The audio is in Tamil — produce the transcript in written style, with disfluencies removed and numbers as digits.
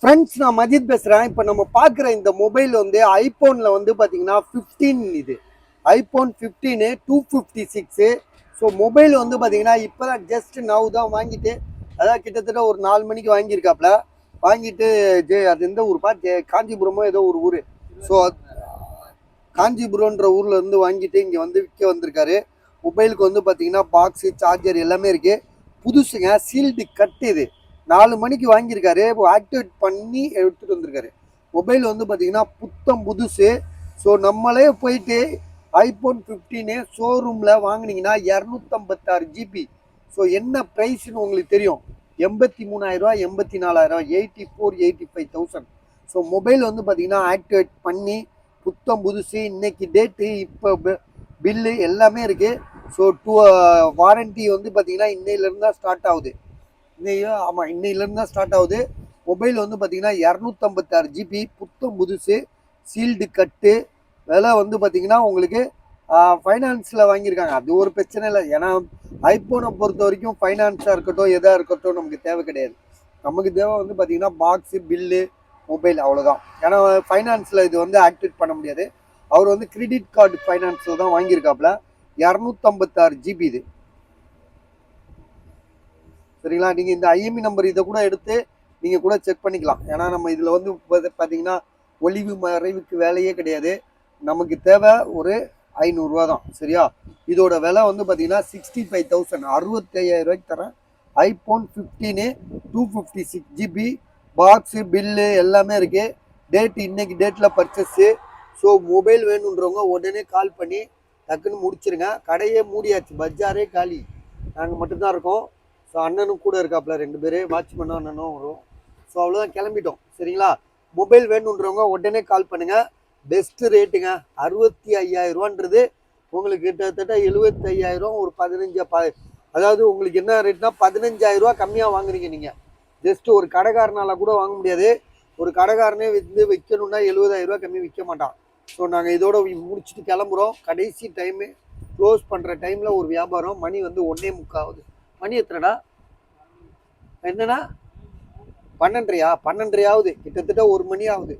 ஃப்ரெண்ட்ஸ், நான் மஜித் பேசுகிறேன். இப்போ நம்ம பார்க்குற இந்த மொபைல் வந்து ஐஃபோனில் வந்து பார்த்தீங்கன்னா 15 இது ஐஃபோன் 15 256. ஸோ மொபைல் வந்து பார்த்தீங்கன்னா இப்போ தான் ஜஸ்ட் நவ் தான் வாங்கிட்டு, அதான் கிட்டத்தட்ட ஒரு 4 மணிக்கு வாங்கியிருக்காப்புல. வாங்கிட்டு அது எந்த ஊருப்பா, காஞ்சிபுரமோ ஏதோ ஒரு ஊர். ஸோ காஞ்சிபுரம்ன்ற ஊரில் இருந்து வாங்கிட்டு இங்கே வந்து விற்க வந்திருக்காரு. மொபைலுக்கு வந்து பார்த்தீங்கன்னா பாக்ஸு, சார்ஜர் எல்லாமே இருக்குது. புதுசுங்க, சீல்டு கட்டு. இது 4 மணிக்கு வாங்கியிருக்காரு. ஆக்டிவேட் பண்ணி எடுத்துகிட்டு வந்திருக்காரு. மொபைல் வந்து பார்த்தீங்கன்னா புத்தம் புதுசு. ஸோ நம்மளே போயிட்டு ஐஃபோன் 15 ஷோரூமில் வாங்கினீங்கன்னா 256 ஜிபி. ஸோ என்ன ப்ரைஸ்ன்னு உங்களுக்கு தெரியும். 83,000, 84,000, 84, 85,000. ஸோ மொபைல் வந்து பார்த்தீங்கன்னா ஆக்டிவேட் பண்ணி புத்தம் புதுசு. இன்னைக்கு டேட்டு, இப்போ பில்லு எல்லாமே இருக்குது. ஸோ வாரண்ட்டி வந்து பார்த்தீங்கன்னா இன்னையிலேருந்து தான் ஸ்டார்ட் ஆகுது. ஆமாம், இன்னையிலேருந்து தான் ஸ்டார்ட் ஆகுது. மொபைல் வந்து பார்த்தீங்கன்னா 256 ஜிபி, புத்தம் புதுசு, சீல்டு கட்டு. விலை வந்து பார்த்தீங்கன்னா உங்களுக்கு ஃபைனான்ஸில் வாங்கியிருக்காங்க. அது ஒரு பிரச்சனை இல்லை. ஏன்னா ஐஃபோனை பொறுத்த வரைக்கும் ஃபைனான்ஸாக இருக்கட்டும், எதாக இருக்கட்டும், நமக்கு தேவை கிடையாது. நமக்கு தேவை வந்து பார்த்தீங்கன்னா பாக்ஸு, பில்லு, மொபைல், அவ்வளோதான். ஏன்னா ஃபைனான்ஸில் இது வந்து ஆக்டிவேட் பண்ண முடியாது. அவர் வந்து கிரெடிட் கார்டு ஃபைனான்ஸில் தான் வாங்கியிருக்காப்புல. 256 ஜிபி இது. சரிங்களா? நீங்கள் இந்த ஐஎம்இ நம்பர் இதை கூட எடுத்து நீங்கள் கூட செக் பண்ணிக்கலாம். ஏன்னா நம்ம இதில் வந்து பார்த்தீங்கன்னா ஒளிவு மறைவுக்கு வேலையே கிடையாது. நமக்கு தேவை ஒரு 500 ரூபா தான். சரியா? இதோட விலை வந்து பார்த்தீங்கன்னா 65,000, 65,000 ரூபாய்க்கு தரேன். ஐஃபோன் 15 256 ஜிபி, பாக்ஸு, பில்லு எல்லாமே இருக்குது. டேட்டு இன்னைக்கு டேட்டில் பர்ச்சேஸு. ஸோ மொபைல் வேணுன்றவங்க உடனே கால் பண்ணி டக்குன்னு முடிச்சிருங்க. கடையே மூடியாச்சு, பஜாரே காலி. நாங்கள் மட்டும்தான் இருக்கோம். ஸோ அண்ணனும் கூட இருக்காப்புல, 2 பேர், வாட்ச்மேனும் அண்ணனும் வரும். ஸோ அவ்வளோதான், கிளம்பிட்டோம். சரிங்களா? மொபைல் வேணுன்றவங்க உடனே கால் பண்ணுங்கள். பெஸ்ட்டு ரேட்டுங்க. 65,000 ரூபான்றது உங்களுக்கு கிட்டத்தட்ட 75,000, ஒரு 15, அதாவது உங்களுக்கு என்ன ரேட்னா 15,000 ரூபா கம்மியாக வாங்குறீங்க நீங்கள். ஜஸ்ட்டு ஒரு கடைக்காரனால கூட வாங்க முடியாது. ஒரு கடைக்காரனே வந்து விற்கணுன்னா 70,000 ரூபா கம்மி விற்க மாட்டான். ஸோ நாங்கள் இதோட முடிச்சுட்டு கிளம்புறோம். கடைசி டைமு, க்ளோஸ் பண்ணுற டைமில் ஒரு வியாபாரம். மணி வந்து 1:45 ஆகுது. மணி எத்தனைடா? என்னன்னா 12:30 ஆகுது. கிட்டத்தட்ட 1 மணி ஆகுது.